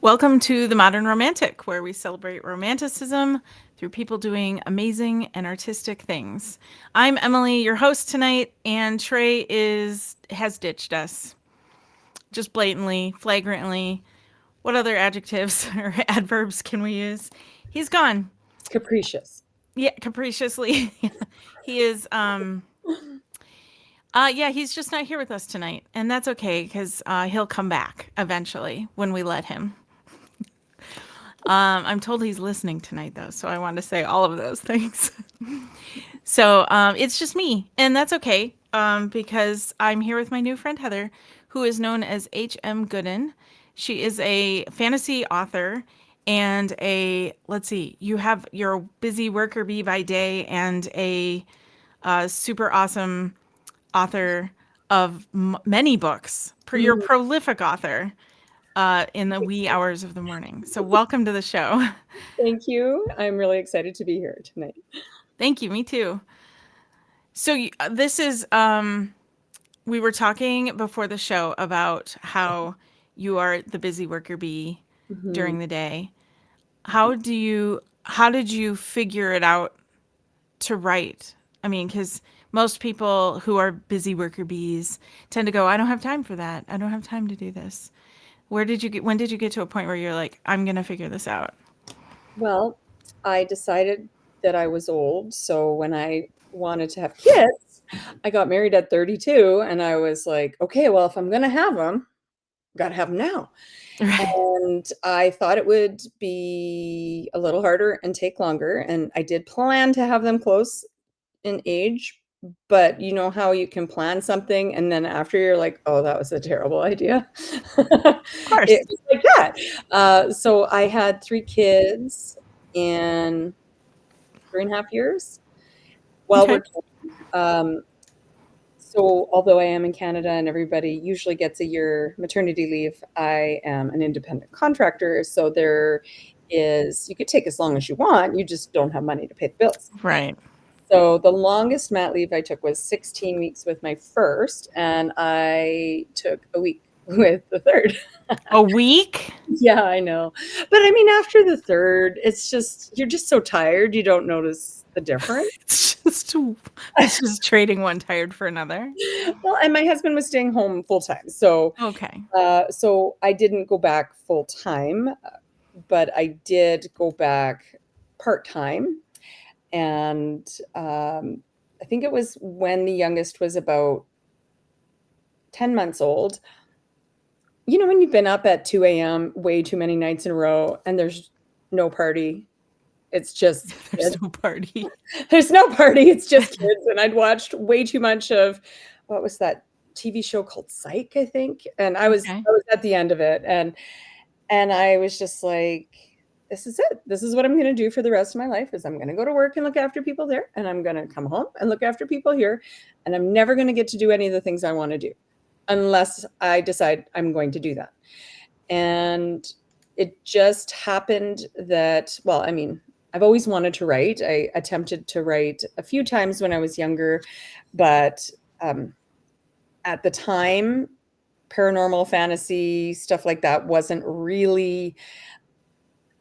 Welcome to The Modern Romantic, where we celebrate romanticism through people doing amazing and artistic things. I'm Emily, your host tonight, and Trey has ditched us. Just blatantly, flagrantly. What other adjectives or adverbs can we use? He's gone. Capricious. Yeah, capriciously. He is yeah, he's just not here with us tonight. And that's okay because he'll come back eventually when we let him. I'm told he's listening tonight, though, so I wanted to say all of those things. So it's just me, and that's okay because I'm here with my new friend Heather, who is known as H.M. Gooden. She is a fantasy author and let's see, you're a busy worker bee by day and a super awesome author of many books. You're a Mhm. prolific author in the wee hours of the morning. So welcome to the show. Thank you. I'm really excited to be here tonight. Thank you. Me too. So this is we were talking before the show about how you are the busy worker bee Mhm. during the day. How did you figure it out to write? I mean, cuz most people who are busy worker bees tend to go, I don't have time for that. I don't have time to do this. When did you get to a point where you're like, I'm going to figure this out? Well, I decided that I was old, so when I wanted to have kids, I got married at 32, and I was like, "Okay, well, if I'm gonna have them, gotta have them now." Right. And I thought it would be a little harder and take longer, and I did plan to have them close in age, but you know how you can plan something and then after you're like, "Oh, that was a terrible idea." Of course. It was like that. So I had 3 kids in 3.5 years while Okay. working. Um, so although I am in Canada and everybody usually gets a year maternity leave, I am an independent contractor, so you could take as long as you want, you just don't have money to pay the bills. Right. So the longest mat leave I took was 16 weeks with my first, and I took a week with the third. A week? Yeah, I know. But I mean, after the third, you're just so tired, you don't notice the difference. It's just it's just trading one tired for another. Well, and my husband was staying home full time. So, Okay. so I didn't go back full time, but I did go back part time. And I think it was when the youngest was about 10 months old. You know, when you've been up at 2 a.m. way too many nights in a row and there's no party, it's just There's kids. no party. There's no party, it's just kids. And I'd watched way too much of what was that TV show called Psych, I think. And I was Okay. I was at the end of it. And I was just like, this is it. This is what I'm gonna do for the rest of my life is I'm gonna go to work and look after people there, and I'm gonna come home and look after people here, and I'm never gonna get to do any of the things I wanna do unless I decide I'm going to do that. And it just happened that, well, I mean, I've always wanted to write. I attempted to write a few times when I was younger, but um, at the time, paranormal fantasy, stuff like that wasn't really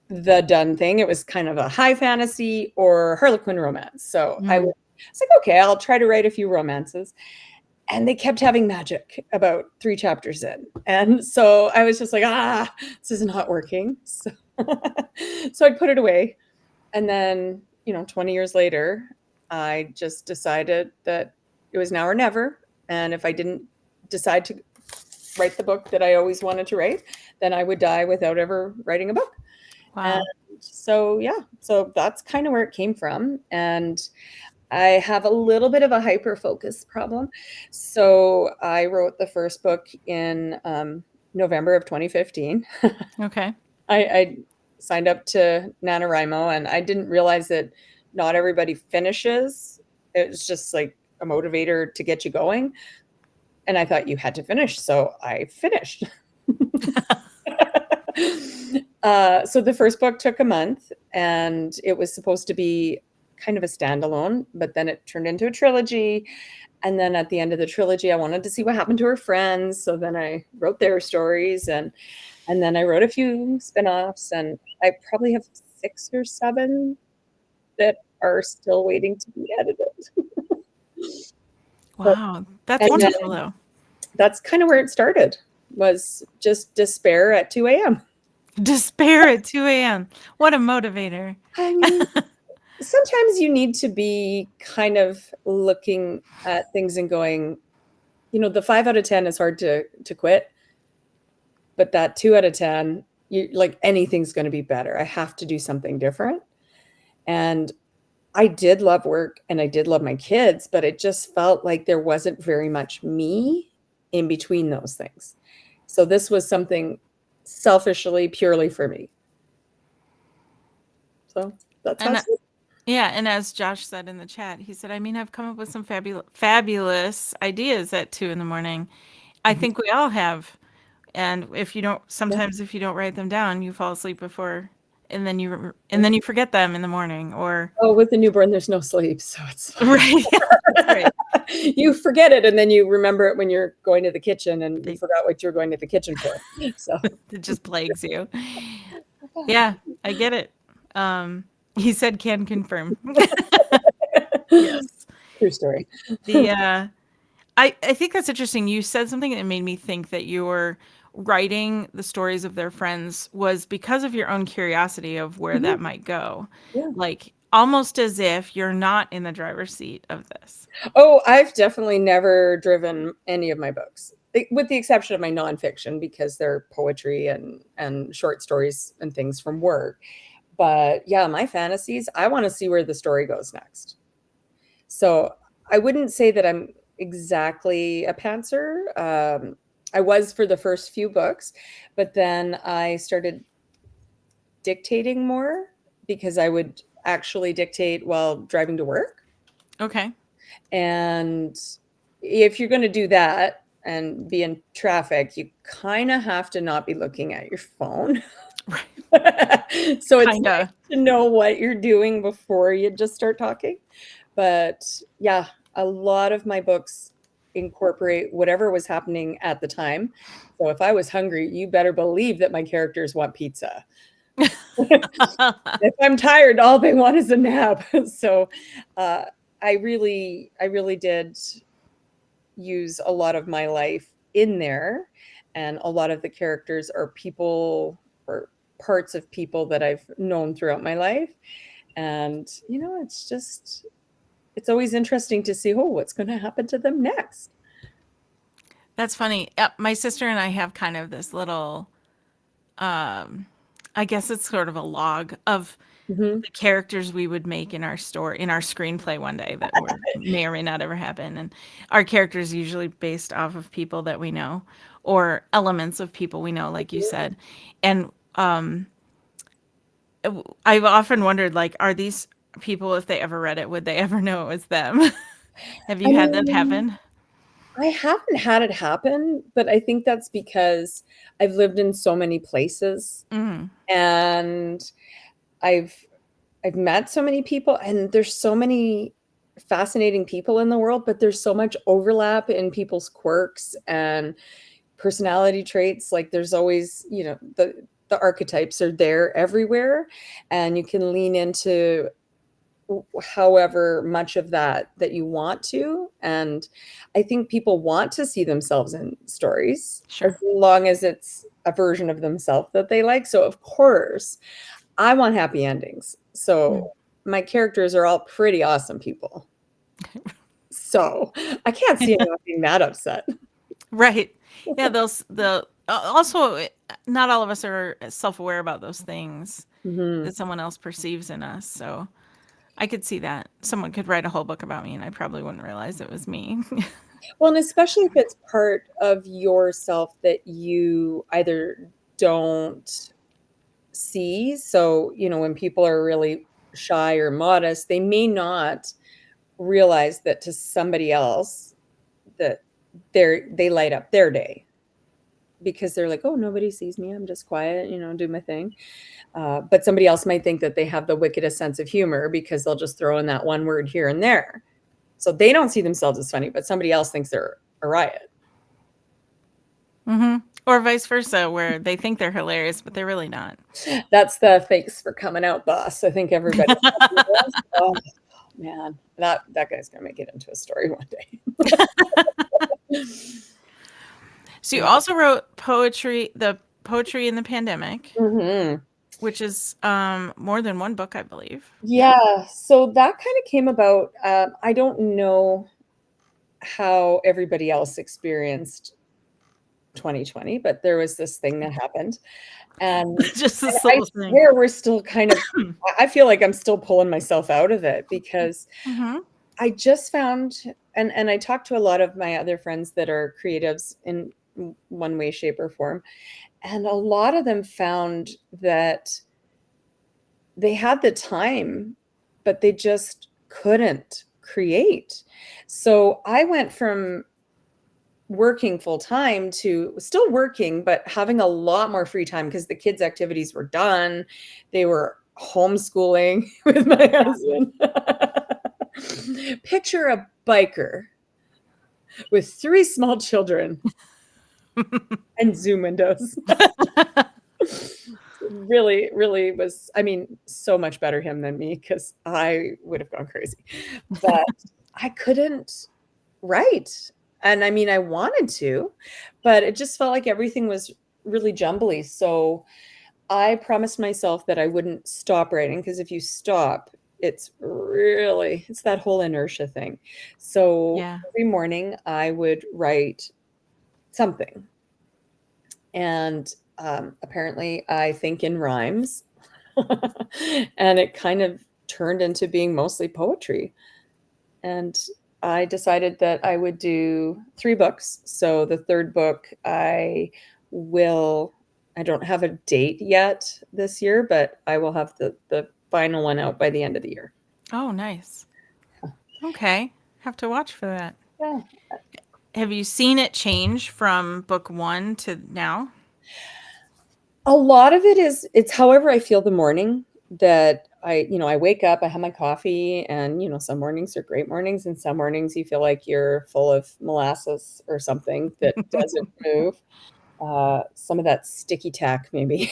the done thing. It was kind of a high fantasy or Harlequin romance. So Mm. was like, okay, I'll try to write a few romances. And they kept having magic about 3 chapters in. And so I was just like, this is not working. So, so I put it away. And then, 20 years later, I just decided that it was now or never. And if I didn't decide to write the book that I always wanted to write, then I would die without ever writing a book. And Wow. so, yeah, so that's kind of where it came from. And I have a little bit of a hyper focus problem. So I wrote the first book in November of 2015. Okay. I signed up to NaNoWriMo and I didn't realize that not everybody finishes. It's just like a motivator to get you going. And I thought you had to finish. So I finished. So the first book took a month and it was supposed to be kind of a standalone, but then it turned into a trilogy. And then at the end of the trilogy, I wanted to see what happened to her friends. So then I wrote their stories. And And then I wrote a few spin-offs, and I probably have 6 or 7 that are still waiting to be edited. But Wow, that's and then wonderful though. that's kind of where it started, was just despair at 2 a.m. Despair at 2 a.m. What a motivator. I mean, sometimes you need to be kind of looking at things and going, the 5 out of 10 is hard to quit, but that 2 out of 10, you like anything's going to be better. I have to do something different. And I did love work and I did love my kids, but it just felt like there wasn't very much me in between those things. So this was something selfishly, purely for me. So that's how And it's. yeah, and as Josh said in the chat, he said, I mean, I've come up with some fabulous ideas at 2 in the morning. I Mhm. think we all have. And Yeah. sometimes if you don't write them down, you fall asleep before, and then you forget them in the morning, or Oh, with the newborn, there's no sleep, so it's fine. right, yeah, that's right. You forget it, and then you remember it when you're going to the kitchen, and you They, forgot what you were going to the kitchen for. So, it just plagues you. Yeah, I get it. He said can confirm. Yes. true story. The I think that's interesting. You said something that made me think that your writing the stories of their friends was because of your own curiosity of where Mhm. that might go. Yeah. Like almost as if you're not in the driver's seat of this. Oh, I've definitely never driven any of my books, with the exception of my nonfiction, because they're poetry and short stories and things from work. But yeah, my fantasies, I want to see where the story goes next. So I wouldn't say that I'm exactly a pantser. I was for the first few books, but then I started dictating more because I would actually dictate while driving to work. Okay. And if you're going to do that and be in traffic, you kind of have to not be looking at your phone. Right. So it's nice Kinda. to know what you're doing before you just start talking. But yeah, a lot of my books incorporate whatever was happening at the time. So if I was hungry, you better believe that my characters want pizza. If I'm tired, all they want is a nap. So uh, I really did use a lot of my life in there, and a lot of the characters are people or parts of people that I've known throughout my life. And it's always interesting to see, oh, what's going to happen to them next. That's funny. My sister and I have kind of this little I guess it's sort of a log of Hmm. the characters we would make in our story, in our screenplay one day that may or may not ever happen. And our characters usually based off of people that we know or elements of people we know, like you said. And I've often wondered, like, are these people, if they ever read it, would they ever know it was them? Have I you had that mean, happen? I haven't had it happen, but I think that's because I've lived in so many places, Mm, and I've I've met so many people, and there's so many fascinating people in the world, but there's so much overlap in people's quirks and personality traits. Like there's always, the archetypes are there everywhere, and you can lean into however much of that you want to. And I think people want to see themselves in stories as sure. long as it's a version of themselves that they like. So of course I want happy endings. Mm. So my characters are all pretty awesome people. So I can't see anyone being that upset. Right. Yeah, also not all of us are self-aware about those things Hmm. that someone else perceives in us. So I could see that. Someone could write a whole book about me and I probably wouldn't realize it was me. Well, and especially if it's part of yourself that you either don't see. So, when people are really shy or modest, they may not realize that to somebody else that they light up their day, because they're like, oh, nobody sees me. I'm just quiet, do my thing. But somebody else might think that they have the wickedest sense of humor because they'll just throw in that one word here and there. So they don't see themselves as funny, but somebody else thinks they're a riot. Hmm. Or vice versa, where they think they're hilarious, but they're really not. That's the thanks for coming out boss. I think everybody oh man, that guy's gonna make it into a story one day. So you also wrote the poetry in the pandemic, Mhm. which is more than one book, I believe. Yeah, so that kind of came about. I don't know how everybody else experienced 2020, but there was this thing that happened, and Just and this I little thing. swear we're still kind of. I feel like I'm still pulling myself out of it because Hmm. I just found, and I talked to a lot of my other friends that are creatives in one way, shape, or form, and a lot of them found that they had the time, but they just couldn't create. So I went from working full time to still working, but having a lot more free time because the kids' activities were done. They were homeschooling with my husband. Picture a biker with three small children and Zoom windows. Really, really was, I mean, so much better him than me because I would have gone crazy. But I couldn't write. And I mean, I wanted to, but it just felt like everything was really jumbly. So I promised myself that I wouldn't stop writing because if you stop, it's that whole inertia thing. So Yeah. every morning I would write something. And apparently I think in rhymes. And it kind of turned into being mostly poetry. And I decided that I would do 3 books. So the third book, will, I don't have a date yet this year, but I will have the final one out by the end of the year. Oh, nice. Okay. Have to watch for that. Yeah. Have you seen it change from book one to now? A lot of it is, it's however I feel the morning that I wake up, I have my coffee, and some mornings are great mornings, and some mornings you feel like you're full of molasses or something that doesn't move. Some of that sticky tack, maybe.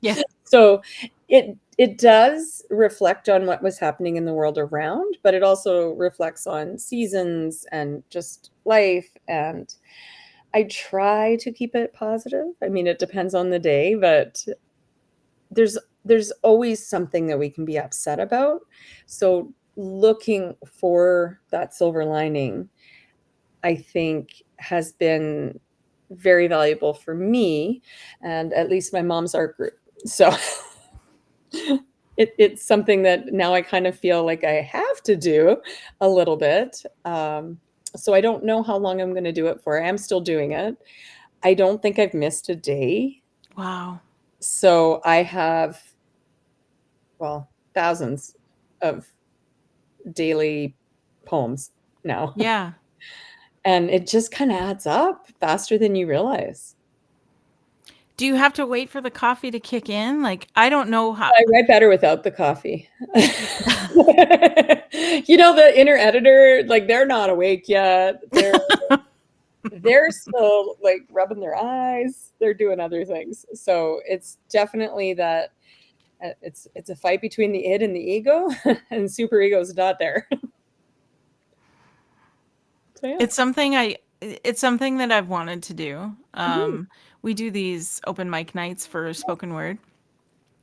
Yeah. So it does reflect on what was happening in the world around, but it also reflects on seasons and just life. And I try to keep it positive. I mean, it depends on the day, but there's there's always something that we can be upset about. So looking for that silver lining, I think, has been very valuable for me and at least my mom's art group. So it's something that now I kind of feel like I have to do a little bit. So I don't know how long I'm going to do it for. I am still doing it. I don't think I've missed a day. Wow. So I have, well, thousands of daily poems now. Yeah. And it just kind of adds up faster than you realize. Do you have to wait for the coffee to kick in? Like, I don't know how. I write better without the coffee. The inner editor, like they're not awake yet. They're still like rubbing their eyes. They're doing other things. So it's definitely that it's a fight between the id and the ego, and super ego is not there. So yeah. It's something that I've wanted to do. Mhm. We do these open mic nights for spoken word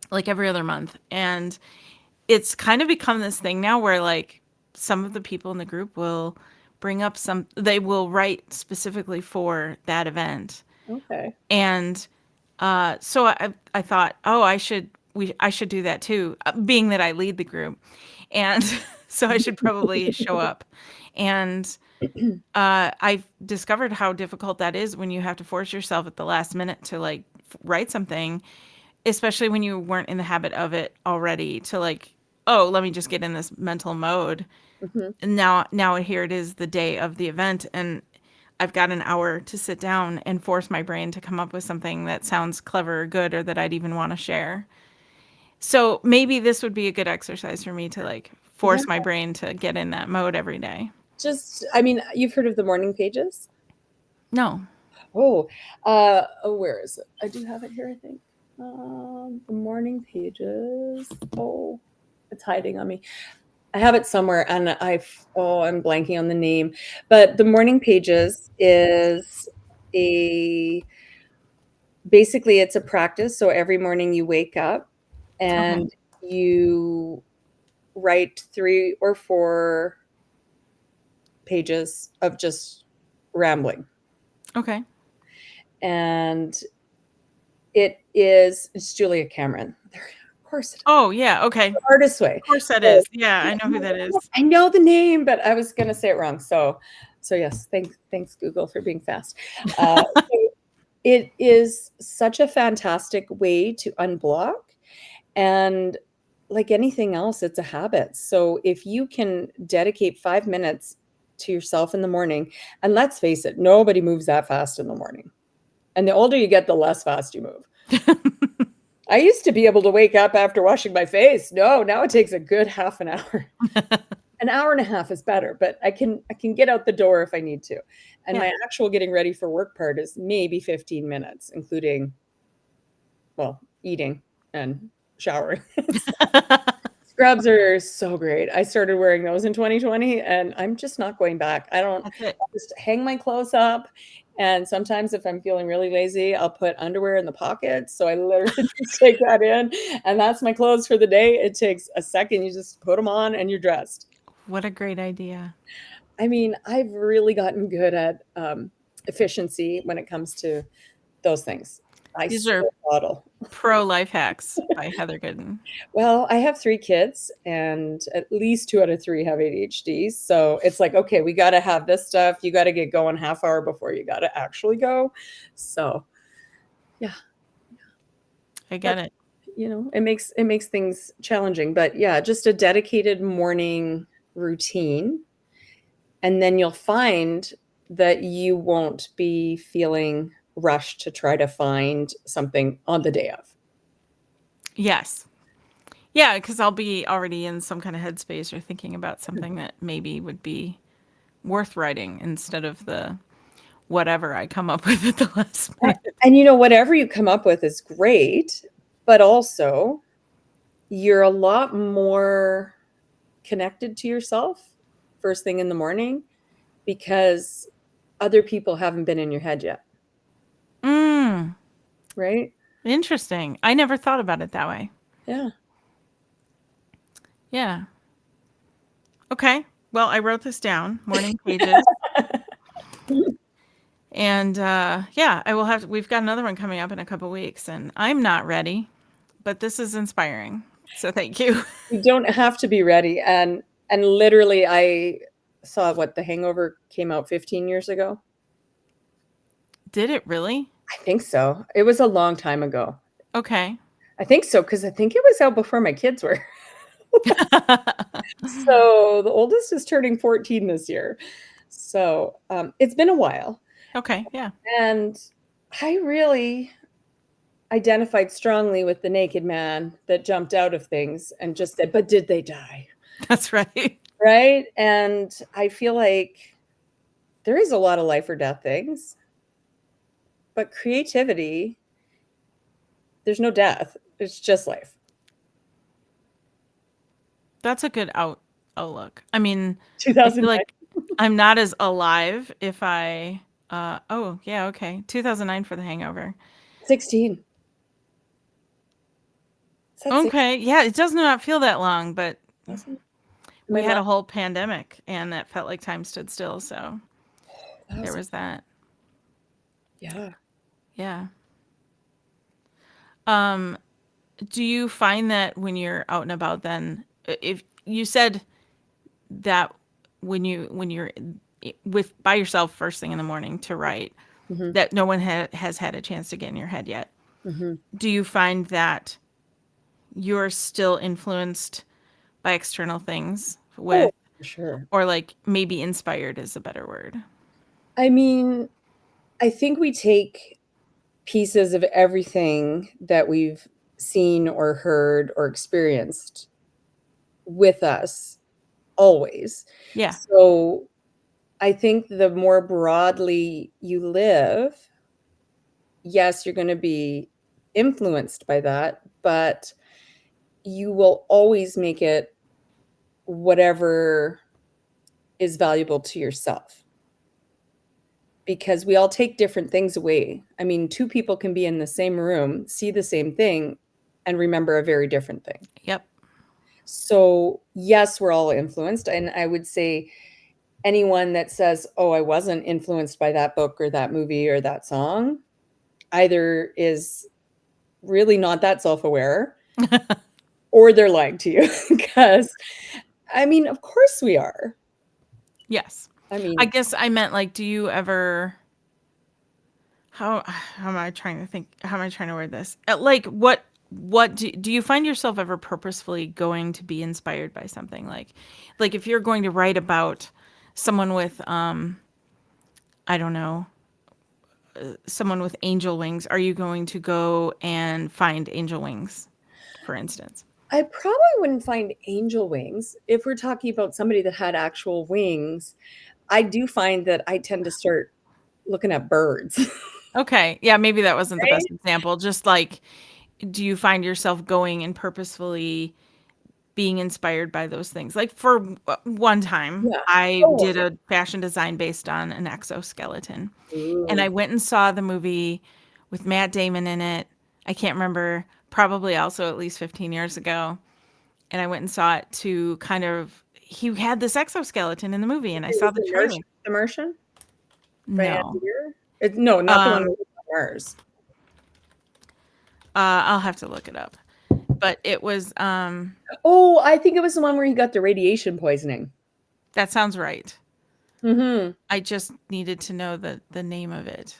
like every other month, and it's kind of become this thing now where like some of the people in the group will bring up they will write specifically for that event. Okay. And so I thought, oh, I should do that too, being that I lead the group, and so I should probably show up. And I've discovered how difficult that is when you have to force yourself at the last minute to like write something, especially when you weren't in the habit of it already. To like, oh, let me just get in this mental mode. Mhm. And now here it is, the day of the event, and I've got an hour to sit down and force my brain to come up with something that sounds clever or good or that I'd even want to share. So maybe this would be a good exercise for me to like Yeah. force my brain to get in that mode every day. Just, I mean, you've heard of the morning pages? No. Oh, where is it? I do have it here, I think. The morning pages. Oh, it's hiding on me. I have it somewhere, and I'm blanking on the name. But the morning pages is a basically it's a practice. So every morning you wake up Okay. and you write 3 or 4 pages of just rambling. Okay. And it's Julia Cameron. Of course it is. Oh, yeah. Okay. The Artist's Way. Of course that So is. Yeah, I know who that is. I know the name, but I was gonna say it wrong. So yes, thanks Google for being fast. So it is such a fantastic way to unblock, and like anything else, it's a habit. So if you can dedicate 5 minutes to yourself in the morning, and let's face it, nobody moves that fast in the morning. And the older you get, the less fast you move. I used to be able to wake up after washing my face. No, now it takes a good half an hour. An hour and a half is better, but I can get out the door if I need to. And Yeah. my actual getting ready for work part is maybe 15 minutes, including, well, eating and showering. Scrubs are so great. I started wearing those in 2020, and I'm just not going back. That's it. I'll just hang my clothes up, and sometimes if I'm feeling really lazy, I'll put underwear in the pockets, so I literally just take that in, and that's my clothes for the day. It takes a second, you just put them on and you're dressed. What a great idea. I mean, I've really gotten good at, efficiency when it comes to those things. I These are still bottle. pro life hacks by Heather Gooden. Well, I have 3 kids, and at least 2 out of 3 have ADHD, so it's like, "Okay, we gotta have this stuff, you gotta get going half hour before you gotta actually go." So, yeah, I but, get it. it makes things challenging, but yeah, just a dedicated morning routine, and then you'll find that you won't be feeling rushed to try to find something on the day of. Yes. Yeah, because I'll be already in some kind of headspace or thinking about something that maybe would be worth writing instead of the whatever I come up with at the last A minute. and, whatever you come up with is great, but also you're a lot more connected to yourself first thing in the morning because other people haven't been in your head yet, Mm, right? interesting. I never thought about it that way. Yeah. Yeah. Okay. Well, I wrote this down, morning pages. And yeah, I will have we've got another one coming up in a couple weeks and I'm not ready, but this is inspiring. So thank you. You don't have to be ready, and literally, I saw The Hangover came out 15 years ago? Did it really? I think so. It was a long time ago. Okay. I think so because I think it was out before my kids were. So, the oldest is turning 14 this year. So, it's been a while, Okay, yeah. and I really identified strongly with the naked man that jumped out of things and just said, "But did they die?" That's right. Right? And I feel like there is a lot of life or death things, but creativity, there's no death. It's just life. That's a good outlook. I mean, I feel 2009. like I'm not as alive if I oh, yeah, okay. 2009 for The Hangover. 16. Is that Okay. Yeah, it does not feel that long, but 6,000? we My had mom, a whole pandemic and that felt like time stood still, so there 1,000. was that. Yeah. Yeah. Um, do you find that when you're out and about then if you said that when you're with by yourself first thing in the morning to write Mhm, that no one has had a chance to get in your head yet, mhm. do you find that you're still influenced by external things Oh, with for sure. or like maybe inspired is a better word? I mean, I think we take pieces of everything that we've seen or heard or experienced with us always. Yeah. So I think the more broadly you live, yes, you're going to be influenced by that, but you will always make it whatever is valuable to yourself, because we all take different things away. I mean, two people can be in the same room, see the same thing, and remember a very different thing. Yep. So, yes, we're all influenced. And I would say anyone that says, oh, I wasn't influenced by that book or that movie or that song, either is really not that self aware or they're lying to you. Because, I mean, of course we are. Yes. I I mean, guess I meant like, do you ever, how am I trying to think? How am I trying to word this? Like, what do you find yourself ever purposefully going to be inspired by something like if you're going to write about someone with I don't know, someone with angel wings, are you going to go and find angel wings, for instance? I probably wouldn't find angel wings. If we're talking about somebody that had actual wings, I do find that I tend to start looking at birds. Okay. Yeah, maybe that wasn't the best Right? example. Just like, do you find yourself going and purposefully being inspired by those things? Like for one time, Yeah. I Oh. did a fashion design based on an exoskeleton. And I Ooh. went and saw the movie with Matt Damon in it. I can't remember, probably also at least 15 years ago. And I went and saw it to kind of, he had this exoskeleton in the movie and I It saw was the trailer. The Martian by Andy No. Weir? No, not the one Um, with Mars. I'll have to look it up. But it was, Oh, I think it was the one where he got the radiation poisoning. that sounds right. Mhm. I just needed to know the name of it.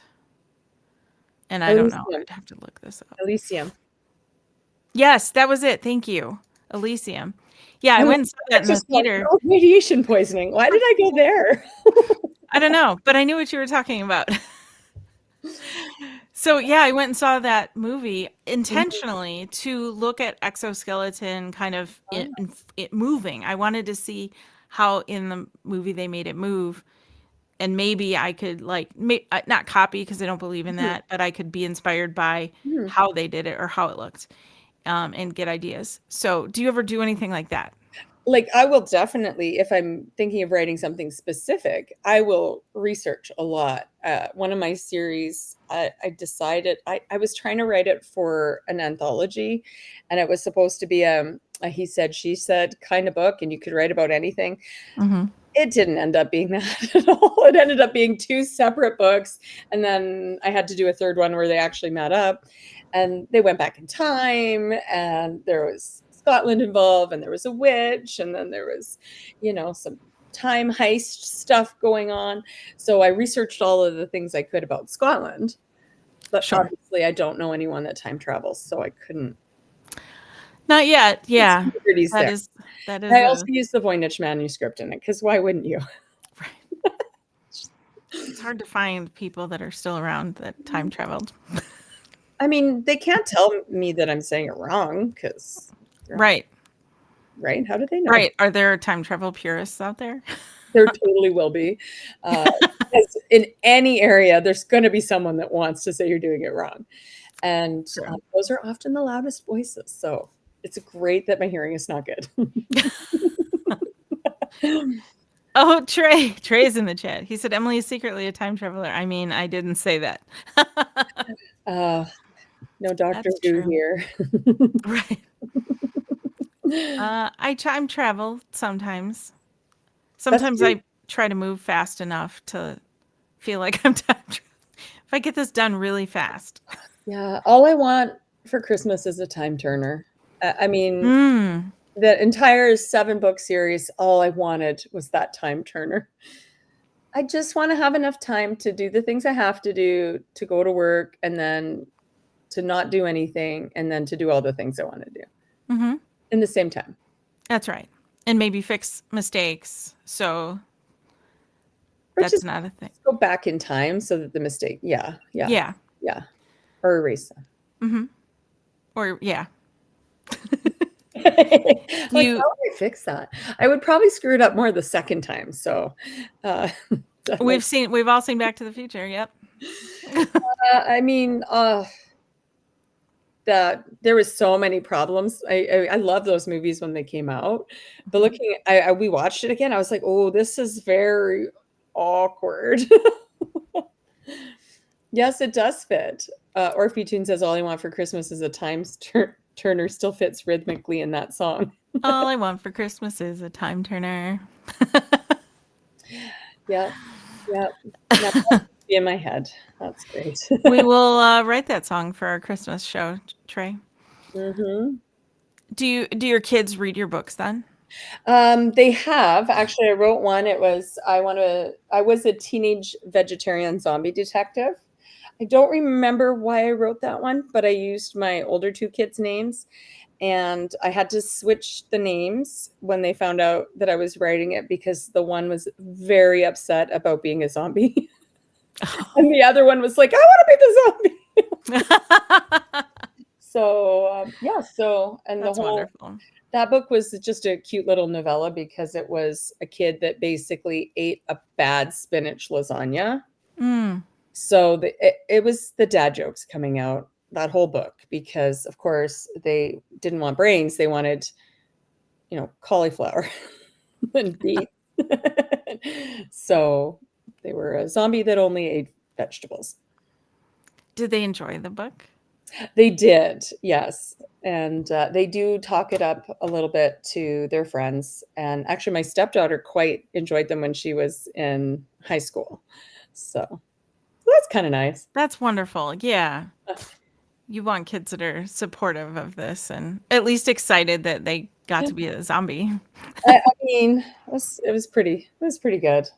And I don't know. Elysium. I'd have to look this up. Elysium. Yes, that was it. Thank you. Elysium. Yeah, I I'm went like, and saw that in the theater. oh, radiation poisoning. Why did I go there? I don't know, but I knew what you were talking about. So, yeah, I went and saw that movie Mhm. intentionally to look at exoskeleton kind of Oh, it moving. I wanted to see how in the movie they made it move, and maybe I could like not copy because I don't believe in mhm, that, but I could be inspired by mhm. how they did it or how it looked, and get ideas. So, do you ever do anything like that? Like, I will definitely, if I'm thinking of writing something specific, I will research a lot. One of my series, I decided I was trying to write it for an anthology, and it was supposed to be a he said, she said kind of book, and you could write about anything. Mhm. It didn't end up being that at all. It ended up being two separate books, and then I had to do a third one where they actually met up, and they went back in time, and there was Scotland involved, and there was a witch, and then there was, some time heist stuff going on. So I researched all of the things I could about Scotland, but Sure. obviously I don't know anyone that time travels, so I couldn't. Not yet. It's Yeah. That there. is that And is I also a used the Voynich manuscript in it because why wouldn't you? right. It's hard to find people that are still around that time traveled. I mean, they can't tell me that I'm saying it wrong because, Right. right? How do they know? Right. Are there time travel purists out there? There totally will be. Uh, because in any area, there's going to be someone that wants to say you're doing it wrong. And True. those are often the loudest voices. So it's great that my hearing is not good. Oh, Trey. Trey's in the chat. He said Emily is secretly a time traveler. I mean, I didn't say that. uh, no Doctor That's Who true. here. Right. I time travel sometimes. That's Sometimes true. I try to move fast enough to feel like I'm time traveling. If I get this done really fast. Yeah. All I want for Christmas is a time turner. I mean, Mm. the entire 7-book series, all I wanted was that time turner. I just wanna have enough time to do the things I have to do, to go to work, and then to not do anything, and then to do all the things I wanna do Mhm. in the same time. That's right. And maybe fix mistakes. So Or that's just not a thing. go back in time so that the mistake Yeah. yeah, or erase them. Mhm. Or yeah. Do Like, you how would I fix that? I would probably screw it up more the second time, so, uh, that might we've all seen Back to the Future, yep. I mean, that there was so many problems. I love those movies when they came out, but Mhm. looking I we watched it again, I was like, "Oh, this is very awkward." Yes, it does fit. Orphe Toon says, "All I want for Christmas is a turner," still fits rhythmically in that song. All I want for Christmas is a time turner. Yep, yep. Now be in my head. That's great. We will write that song for our Christmas show, Trey. Mhm. Do your kids read your books then? They have. Actually, I wrote one. I was a teenage vegetarian zombie detective. I don't remember why I wrote that one, but I used my older 2 kids' names, and I had to switch the names when they found out that I was writing it because the one was very upset about being a zombie, and the other one was like, "I wanna be the zombie." So, yeah, so and the That's whole wonderful. that book was just a cute little novella because it was a kid that basically ate a bad spinach lasagna. Mm. So it was the dad jokes coming out that whole book because, of course, they didn't want brains. They wanted, cauliflower and beets. So they were a zombie that only ate vegetables. Did they enjoy the book? They did, yes. And they do talk it up a little bit to their friends. And actually, my stepdaughter quite enjoyed them when she was in high school. So that's kind of nice. That's wonderful. Yeah. You want kids that are supportive of this and at least excited that they got Yeah. to be a zombie. I mean, it was pretty good.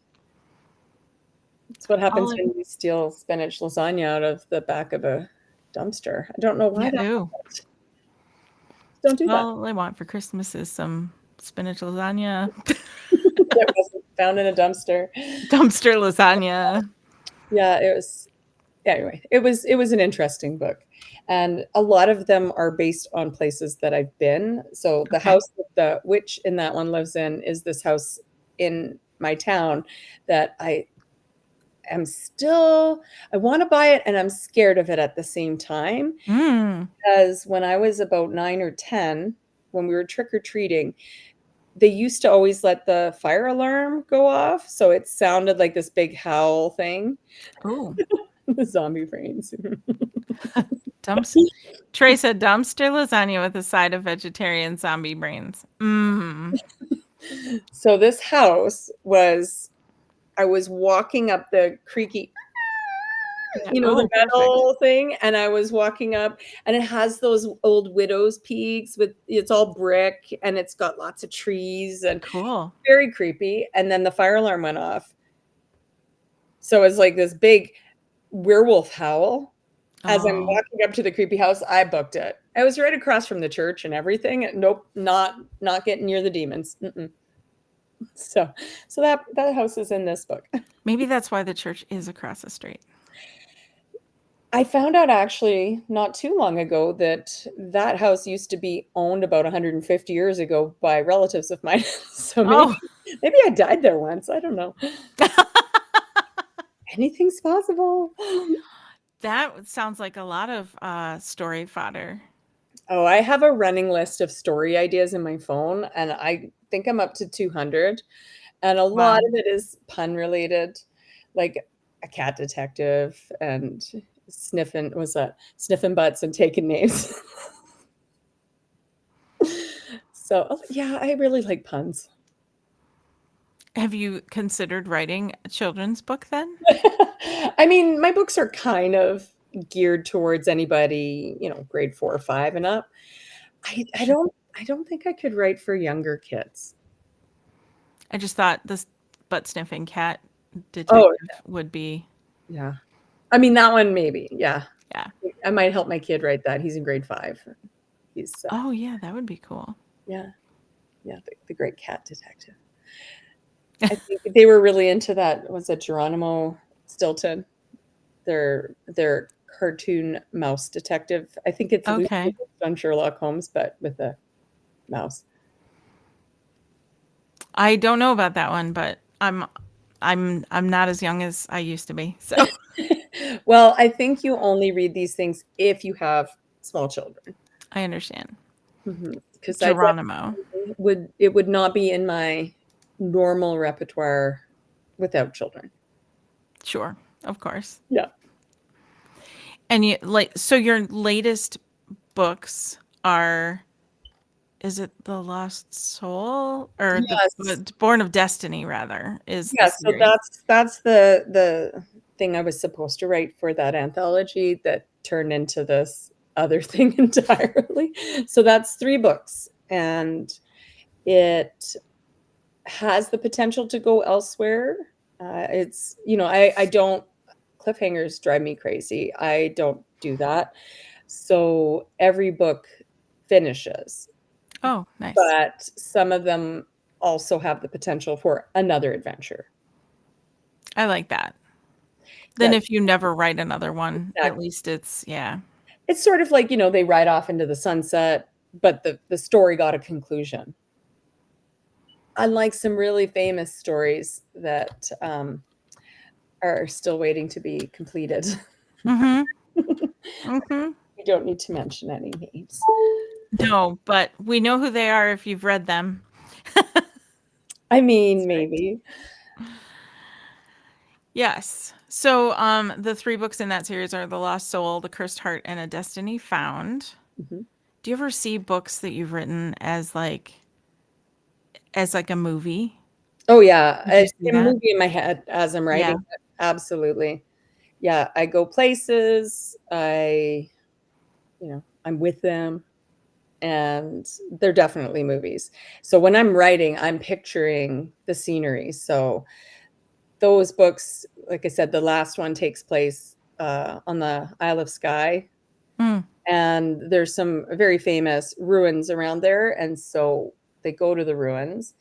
It's what All happens I, when you steal spinach lasagna out of the back of a dumpster. I don't know why yeah, that ooh. happened. Don't do that. All I want for Christmas is some spinach lasagna, That wasn't found in a dumpster. dumpster lasagna. Yeah, anyway, it was an interesting book. And a lot of them are based on places that I've been. So the Okay. house that the witch in that one lives in is this house in my town that am still I wanna buy it and I'm scared of it at the same time, Mm. because when I was about 9 or 10, when we were trick or treating, they used to always let the fire alarm go off, so it sounded like this big howl thing. Ooh. The zombie brains. Dumps. Trey said dumpster lasagna with a side of vegetarian zombie brains. Mm. So this house was I was walking up the creaky Yeah. the Oh, perfect. metal thing, and I was walking up, and it has those old widow's peaks it's all brick, and it's got lots of trees, and Cool. very creepy, and then the fire alarm went off. So it's like this big werewolf howl. As I'm Oh, walking up to the creepy house, I booked it. I was right across from the church and everything. Nope, not getting near the demons. Mm-mm. So so that house is in this book. maybe that's why the church is across the street. I found out actually not too long ago that that house used to be owned about 150 years ago by relatives of mine. So Oh, maybe I died there once. I don't know. Anything's possible. that sounds like a lot of story fodder. Oh, I have a running list of story ideas in my phone, and I think I'm up to 200. And a lot Wow. of it is pun related, like a cat detective and sniffing butts and taking names. So, yeah, I really like puns. Have you considered writing a children's book then? I mean, my books are kind of geared towards anybody, grade 4 or 5 and up. Sure. I don't think I could write for younger kids. I just thought this butt sniffing cat Oh, detective would be, yeah. I mean, that one maybe, yeah. yeah. I might help my kid write that. He's in grade 5. He's, Oh, yeah, that would be cool. yeah, yeah, the great cat detective. I think they were really into that. Was it Geronimo Stilton? Their cartoon mouse detective. I think it's loosely Okay. based on Sherlock Holmes, but with a mouse. I don't know about that one, but I'm not as young as I used to be. So Well, I think you only read these things if you have small children. I understand. Because I Geronimo. definitely would not be in my normal repertoire without children. Sure. Of course. Yeah. And you like so your latest books are is it The Lost Soul or Yes. the Born of Destiny rather is the Yeah, so series. that's the thing I was supposed to write for that anthology that turned into this other thing entirely. So that's 3 books, and it has the potential to go elsewhere. It's I don't cliffhangers drive me crazy. I don't do that. So every book finishes, Oh, nice. but some of them also have the potential for another adventure. I like that. Then Yeah, if you never write another one, at exactly. least it's yeah. It's sort of like, they ride off into the sunset, but the story got a conclusion. Unlike some really famous stories that are still waiting to be completed. Mhm. Mhm. We don't need to mention any names. No, but we know who they are if you've read them. I mean, That's right. maybe. Yes. So, the 3 books in that series are The Lost Soul, The Cursed Heart, and A Destiny Found. Mhm. Do you ever see books that you've written as like a movie? Oh, yeah. Did you It's see a that? movie in my head as I'm writing Yeah. it. Absolutely. Yeah, I go places. I'm with them, and they're definitely movies. So when I'm writing, I'm picturing the scenery. So those books, like I said, the last one takes place on the Isle of Skye, Mm. and there's some very famous ruins around there, and so they go to the ruins,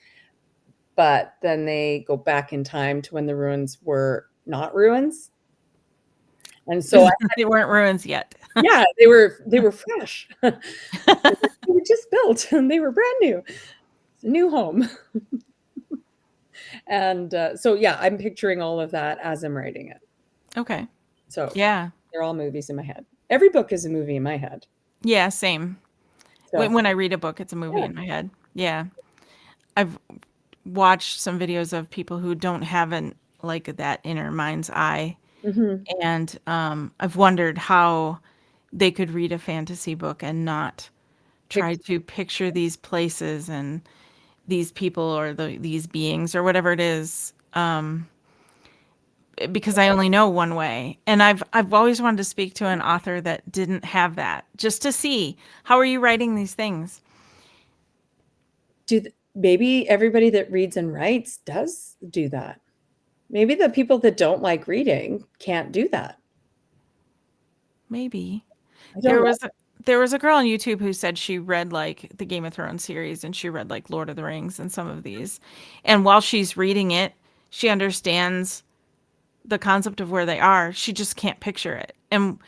but then they go back in time to when the ruins were not ruins, and so They weren't ruins yet. yeah, they were fresh. They were just built and they were brand new. It's a new home. And so yeah, I'm picturing all of that as I'm writing it. Okay. So Yeah. they're all movies in my head. Every book is a movie in my head. Yeah, same. So When I read a book, it's a movie yeah. in my head. Yeah. I've watched some videos of people who don't have an like that inner mind's eye, Hmm. and I've wondered how they could read a fantasy book and not Pick, try to picture these places and these people or these beings or whatever it is, because I only know one way. And I've always wanted to speak to an author that didn't have that, just to see how are you writing these things. maybe everybody that reads and writes does do that. Maybe the people that don't like reading can't do that. Maybe I don't there know. was there was a girl on YouTube who said she read like the Game of Thrones series and she read like Lord of the Rings and some of these, and while she's reading it, she understands the concept of where they are. She just can't picture it. And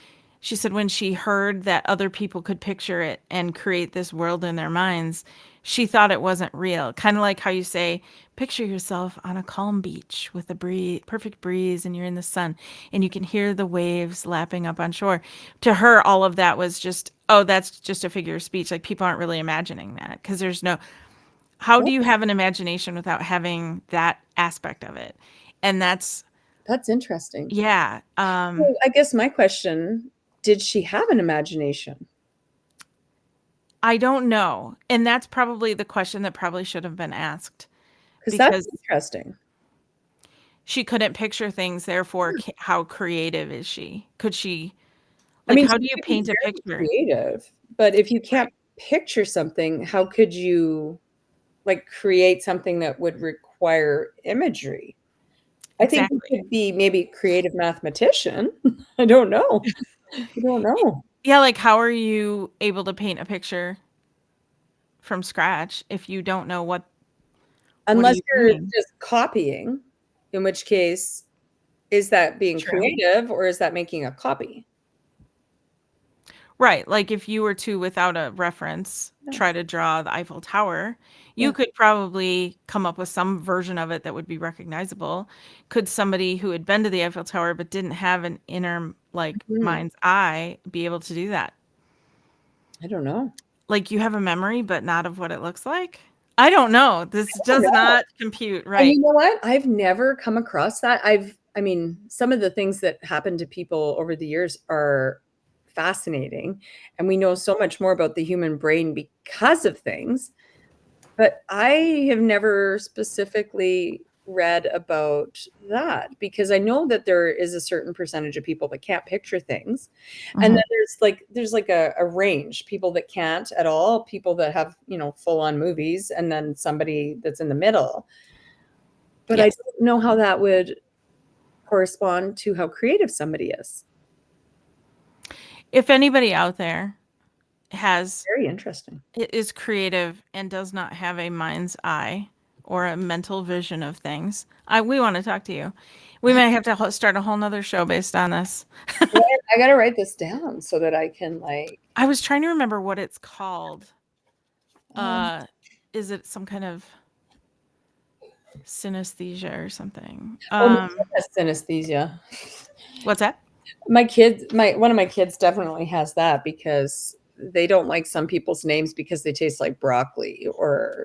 she said when she heard that other people could picture it and create this world in their minds, she thought it wasn't real. Kind of like how you say, picture yourself on a calm beach with a perfect breeze, and you're in the sun and you can hear the waves lapping up on shore. To her, all of that was just, oh, that's just a figure of speech. Like people aren't really imagining that because there's no, how do Well, you have an imagination without having that aspect of it? And that's, that's interesting. yeah. Well, I guess my question, did she have an imagination? I don't know. And that's probably the question that probably should have been asked Because that's because interesting. she couldn't picture things. Therefore, how creative is she? Could she, I like, mean, how she do you could be paint a very picture? creative, but if you can't Right. picture something, how could you like create something that would require imagery? I think you Exactly. could be maybe a creative mathematician. I don't know. I don't know. Yeah. Like, how are you able to paint a picture from scratch if you don't know what are Unless you you're doing? just copying, in which case, is that being True. creative or is that making a copy? Right. Like if you were to, without a reference, Yeah. try to draw the Eiffel Tower, you Yeah. could probably come up with some version of it that would be recognizable. Could somebody who had been to the Eiffel Tower but didn't have an inner, like, Hmm. mind's eye be able to do that? I don't know. Like you have a memory, but not of what it looks like? I don't know. This I don't does know. not compute. And Right. you know what? I've never come across that. I mean, some of the things that happen to people over the years are fascinating, and we know so much more about the human brain because of things. But I have never specifically read about that because I know that there is a certain percentage of people that can't picture things. And Hmm. then there's like a range, people that can't at all, people that have, full on movies, and then somebody that's in the middle. But I Yes. don't know how that would correspond to how creative somebody is. If anybody out there has Very interesting. is creative and does not have a mind's eye or a mental vision of things, we want to talk to you. We might have to start a whole nother show based on this. Right? I gotta write this down so that I can I was trying to remember what it's called. um, Uh, is it some kind of synesthesia or something? oh, my kid has synesthesia. What's that? One of my kids definitely has that because they don't like some people's names because they taste like broccoli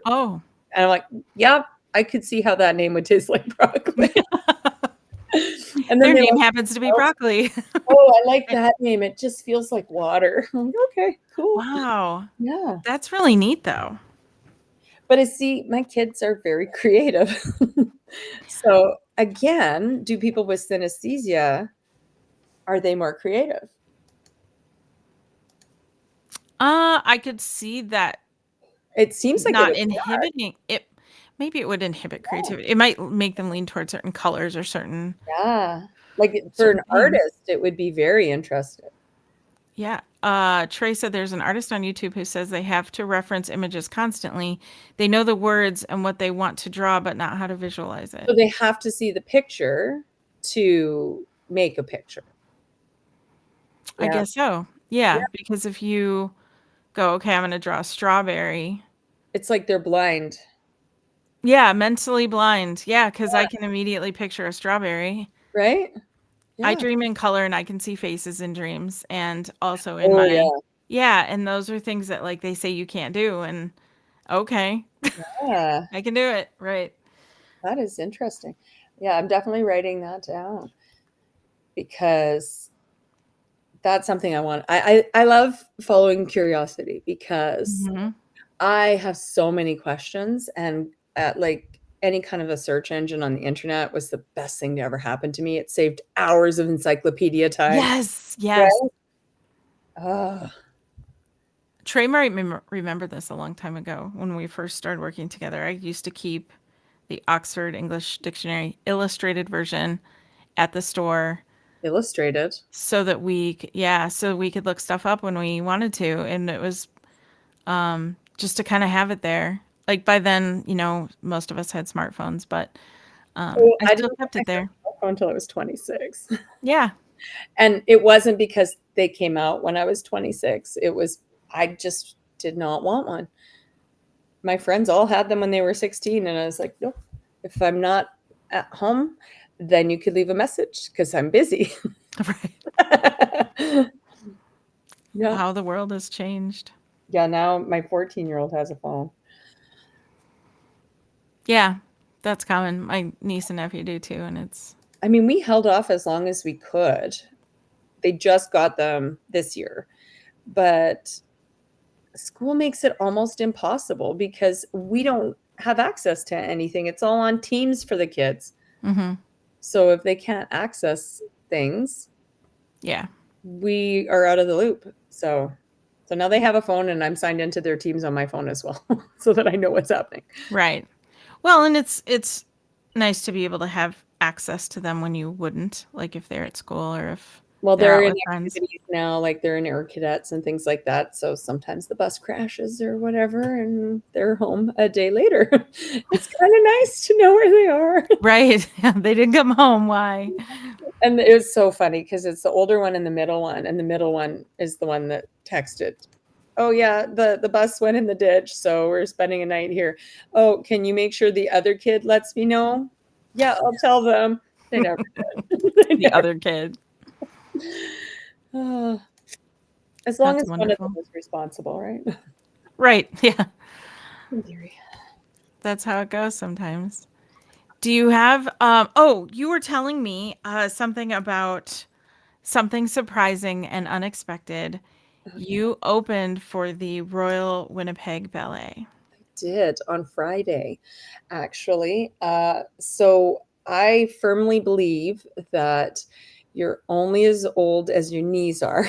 Oh, and I'm like, yeah, I could see how that name would taste like broccoli. And then their they name like, happens to be oh, broccoli. oh, I like that name. It just feels like water. I'm like, okay, cool. Wow, Yeah. that's really neat, though. But I see my kids are very creative. So again, do people with synesthesia, are they more creative? I could see that It seems like it not would. inhibiting it. Maybe it would inhibit creativity. It might make them lean towards certain colors or Yeah. Like, for an certain themes. artist, it would be very interesting. Yeah. Trey said there's an artist on YouTube who says they have to reference images constantly. They know the words and what they want to draw, but not how to visualize it. So they have to see the picture to make a picture. I Yeah. guess so. Yeah, Yeah. because if you go, okay, I'm going to draw a strawberry. It's like they're blind. Yeah, mentally blind. Yeah, because I Yeah. can immediately picture a strawberry. Right? I Yeah. dream in color and I can see faces in dreams and also in Oh, my, yeah. yeah, and those are things that like they say you can't do. And okay, Yeah. I can do it. Right. That is interesting. Yeah, I'm definitely writing that down because that's something I want. I love following curiosity because Hmm. I have so many questions, and like any kind of a search engine on the internet was the best thing to ever happen to me. It saved hours of encyclopedia time. Yes. Yes. Right? Oh, Trey might remember this a long time ago when we first started working together. I used to keep the Oxford English Dictionary illustrated version at the store illustrated. so that yeah, so we could look stuff up when we wanted to. And it was just to kind of have it there. Like by then, most of us had smartphones, but So I I still didn't get kept my it first there. cell phone until I was 26. Yeah. And it wasn't because they came out when I was 26. It was, I just did not want one. My friends all had them when they were 16, and I was like, nope. If I'm not at home, then you could leave a message because I'm busy. Right. Yeah. How the world has changed. Yeah, now my 14-year-old has a phone. Yeah, that's common. My niece and nephew do too, and it's I mean, we held off as long as we could. They just got them this year, but school makes it almost impossible because we don't have access to anything. It's all on Teams for the kids. mm-hmm. So if they can't access things, Yeah. we are out of the loop. So now they have a phone, and I'm signed into their Teams on my phone as well so that I know what's happening. Right. Well, and it's nice to be able to have access to them when you wouldn't, like if they're at school or if Well, they're they're out in with friends. activities now, like they're in air cadets and things like that. So sometimes the bus crashes or whatever, and they're home a day later. It's kind of nice to know where they are. Right. They didn't come home. Why? And it was so funny because it's the older one and the middle one, and the middle one is the one that texted, "Oh yeah, the bus went in the ditch, so we're spending a night here. Oh, can you make sure the other kid lets me know?" Yeah, I'll tell them. They never did. They The never. other kid. Oh, as long That's as one of them wonderful. is responsible, right? Right. Yeah. In theory. That's how it goes sometimes. Do you have oh, you were telling me something about something surprising and unexpected. Oh, yeah. You opened for the Royal Winnipeg Ballet. Did on Friday, actually. So I firmly believe that you're only as old as your knees are.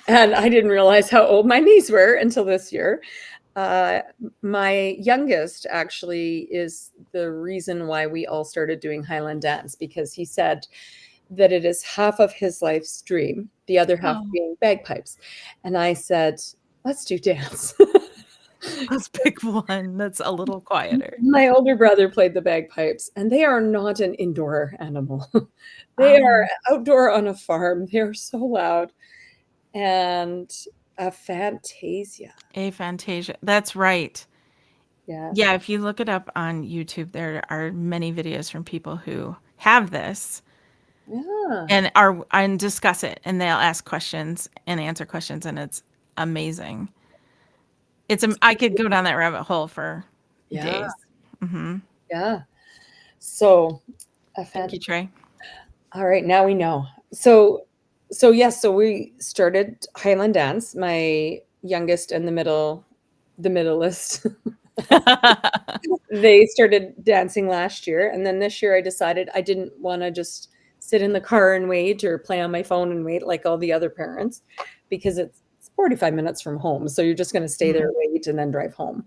And I didn't realize how old my knees were until this year. Uh, my youngest actually is the reason why we all started doing Highland dance because he said that it is half of his life's dream, the other half Oh, being bagpipes. And I said, let's do dance. let's pick one that's a little quieter. My older brother played the bagpipes, and they are not an indoor animal. They are Um, outdoor on a farm. They are so loud. And a fantasia. a Fantasia. That's right. Yes. Yeah, if you look it up on YouTube, there are many videos from people who have this Yeah. and are and discuss it, and they'll ask questions and answer questions, and it's amazing. I could go down that rabbit hole for Yeah. days. Hmm. Yeah. So a Thank fan you, Trey. all right, now we know. So yes, so we started Highland dance. My youngest and the middleest, they started dancing last year, and then this year I decided I didn't wanna just sit in the car and wait or play on my phone and wait like all the other parents because it's 45 minutes from home, so you're just gonna stay there, Mhm. wait, and then drive home.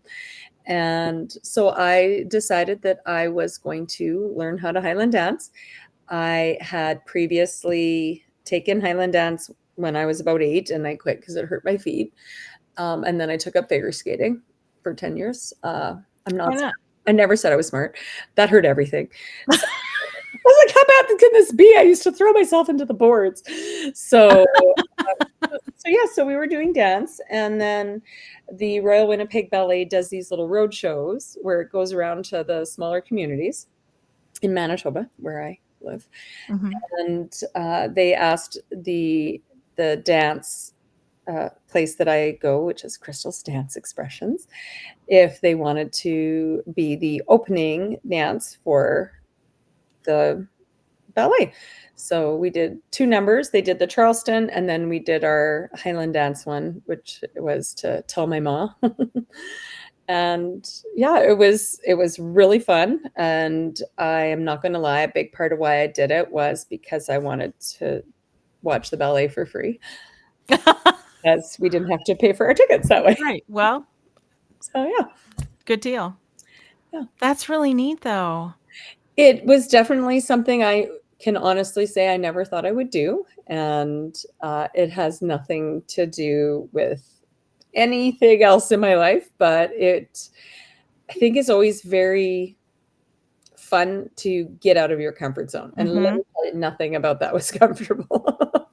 And so I decided that I was going to learn how to Highland dance. I had previously taken Highland dance when I was about 8 and I quit because it hurt my feet. And then I took up figure skating for 10 years. I'm Why not smart. not? I never said I was smart. That hurt everything. So I was like, how bad can this be? I used to throw myself into the boards. So, yeah, so we were doing dance, and then the Royal Winnipeg Ballet does these little road shows where it goes around to the smaller communities in Manitoba, where I live. Mhm. And they asked the dance place that I go, which is Crystal's Dance Expressions, if they wanted to be the opening dance for the ballet. So we did two numbers. They did the Charleston, and then we did our Highland dance one, which was to Tell My Ma. And yeah, it was really fun. And I am not going to lie, a big part of why I did it was because I wanted to watch the ballet for free, as we didn't have to pay for our tickets that way. Right. Well, So yeah, good deal. yeah. That's really neat, though. It was definitely something I can honestly say I never thought I would do, and, it has nothing to do with anything else in my life, but I think it's always very fun to get out of your comfort zone, and let Mhm. me tell you, nothing about that was comfortable.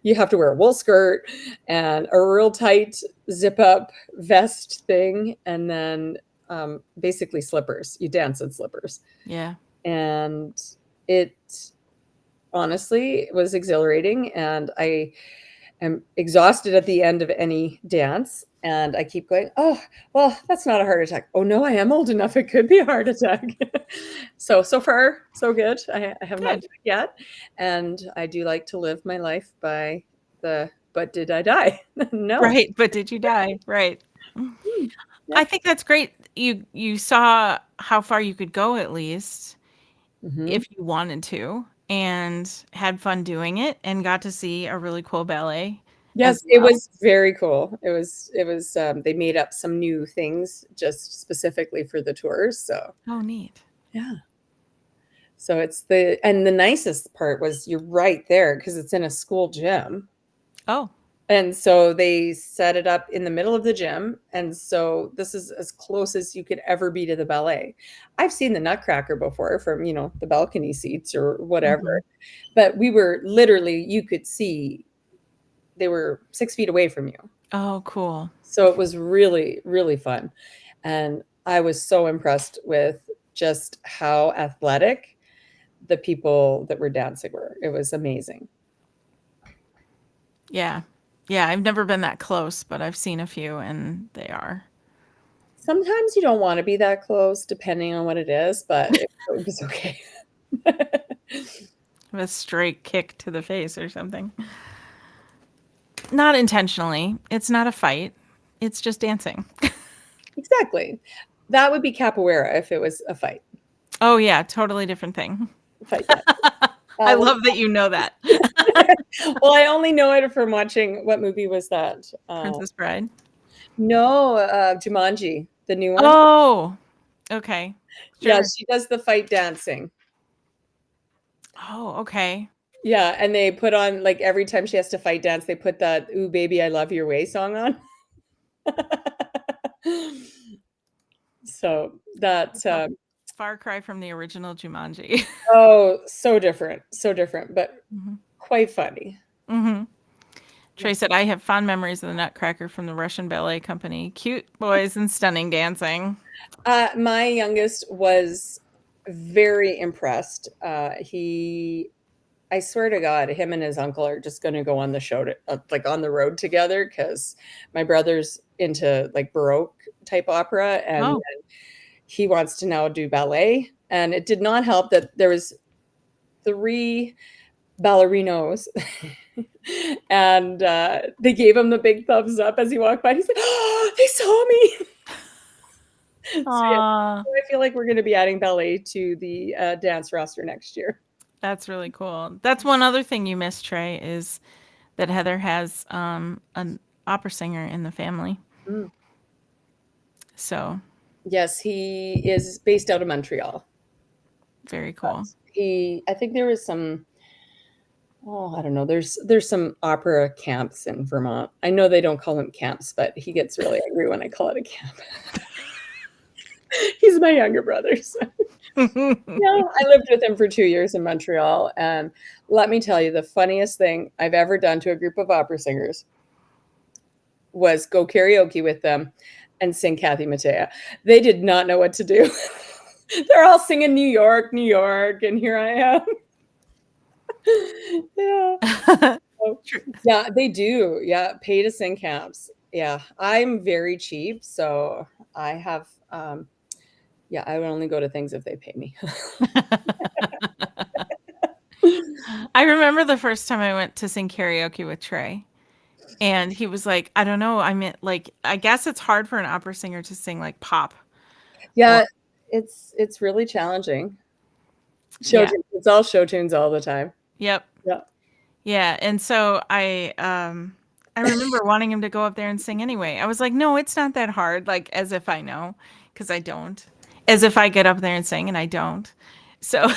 You have to wear a wool skirt and a real tight zip-up vest thing, and then, basically slippers. You dance in slippers. Yeah. And it honestly was exhilarating, and I am exhausted at the end of any dance, and I keep going, "Oh, well, that's not a heart attack. Oh, no, I am old enough, it could be a heart attack." So far, so good. I have not Good. died yet, and I do like to live my life by the, "But did I die?" No. Right, but did you die? Right. Mm, I yep. think that's great. You saw how far you could go at least Mhm. if you wanted to and had fun doing it and got to see a really cool ballet as Yes, it well. was very cool. They made up some new things just specifically for the tours, so Oh, neat. yeah. So the nicest part was you're right there because it's in a school gym. Oh. And so they set it up in the middle of the gym. And so this is as close as you could ever be to the ballet. I've seen the Nutcracker before from, the balcony seats or Mhm. whatever. But we were literally, you could see they were 6 feet away from you. Oh, cool. So it was really, really fun. And I was so impressed with just how athletic the people that were dancing were. It was amazing. Yeah. Yeah, I've never been that close, but I've seen a few and they are. Sometimes you don't want to be that close, depending on what it is, but it was okay. A straight kick to the face or something. Not intentionally. It's not a fight. It's just dancing. Exactly. That would be capoeira if it was a fight. Oh yeah, totally different thing. Fight that. I love that you know that. Well, I only know it from watching, what movie was that? Princess Bride. No, Jumanji, the new one. Oh, okay. Yeah, Sure. she does the fight dancing. Oh, okay. Yeah, and they put on, like, every time she has to fight dance, they put that "Ooh, Baby, I Love Your Way" song on. So that, It's a far cry from the original Jumanji. oh, so different, but Mhm. quite funny. Mhm. Trey said, "I have fond memories of the Nutcracker from the Russian Ballet Company. Cute boys and stunning dancing." My youngest was very impressed. I swear to God, him and his uncle are just going to go on the show, like on the road together, because my brother's into like Baroque type opera, and Oh. he wants to now do ballet. And it did not help that there was three ballerinos, and they gave him the big thumbs up as he walked by. He's like, "Oh, they saw me." So yeah, Aw, I feel like we're going to be adding ballet to the dance roster next year. that's really cool. That's one other thing you missed, Trey, is that Heather has an opera singer in the family. Mm. So Yes, he is based out of Montreal. very But cool. I think there was some, I don't know, there's some opera camps in Vermont. I know they don't call them camps, but he gets really angry when I call it a camp. He's my younger brother. So. Yeah, I lived with him for 2 years in Montreal, and let me tell you, the funniest thing I've ever done to a group of opera singers was go karaoke with them and sing Kathy Mattea. They did not know what to do. They're all singing New York, New York, and here I am. Yeah. Oh, yeah, they do. Yeah, pay to sing camps. Yeah, I'm very cheap, so I have, yeah, I would only go to things if they pay me. I remember the first time I went to sing karaoke with Trey, and he was like, "I don't know. I mean, like, I guess it's hard for an opera singer to sing like pop." Or Yeah, it's really challenging. Show yeah, tunes, it's all show tunes all the time. yep, Yeah. yeah. And so I remember wanting him to go up there and sing anyway. I was like, "No, it's not that hard." Like as if I know, because I don't. As if I get up there and sing, and I don't. So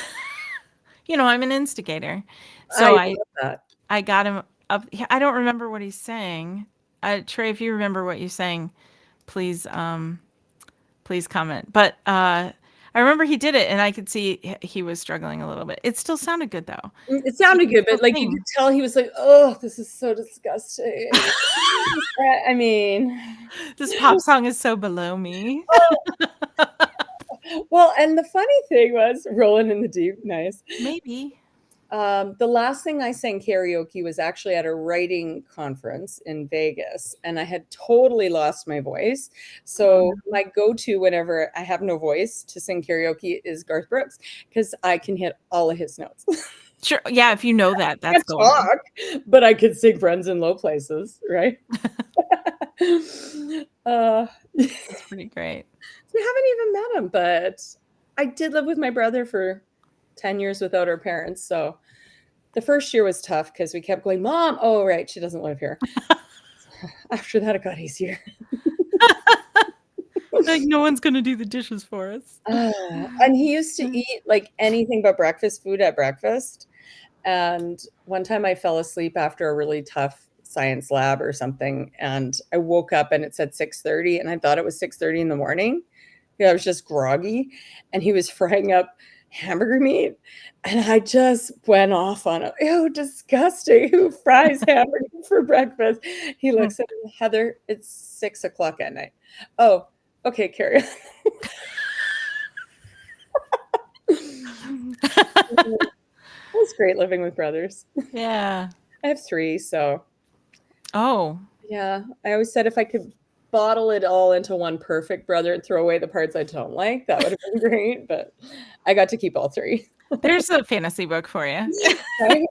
I'm an instigator. So I I love that. I got him up. I don't remember what he sang. Trey, if you remember what you sang, please please comment. But I remember he did it, and I could see he was struggling a little bit. It still sounded good though. It He sounded could good, still but, like, you sing. could tell he was like, "Oh, this is so disgusting." I mean, This pop song is so below me. well, and the funny thing was rolling in the deep, nice. Maybe. The last thing I sang karaoke was actually at a writing conference in Vegas, and I had totally lost my voice. Oh So no. my go-to whenever I have no voice to sing karaoke is Garth Brooks, because I can hit all of his notes. Sure. Yeah, if you know that, I that's can't golden. talk, but I could sing Friends in Low Places, right? uh, That's pretty great. we haven't even met him, but I did live with my brother for 10 years without our parents. So the first year was tough because we kept going, Mom. Oh, right. She doesn't live here. After that, it got easier. Like no one's gonna do the dishes for us. And he used to eat like anything but breakfast food at breakfast. And one time I fell asleep after a really tough science lab or something, and I woke up and it said 6:30, and I thought it was 6:30 in the morning. Yeah, I was just groggy, and he was frying up hamburger meat, and I just went off on it. Ew, disgusting. Who fries hamburger for breakfast? He looks at me, Heather, it's 6 o'clock at night. Oh, okay, carry on. It's great living with brothers. Yeah. I have 3, so Oh. yeah. I always said if I could bottle it all into one perfect brother and throw away the parts I don't like, that would have been great, but I got to keep all 3. There's a fantasy book for you. Right?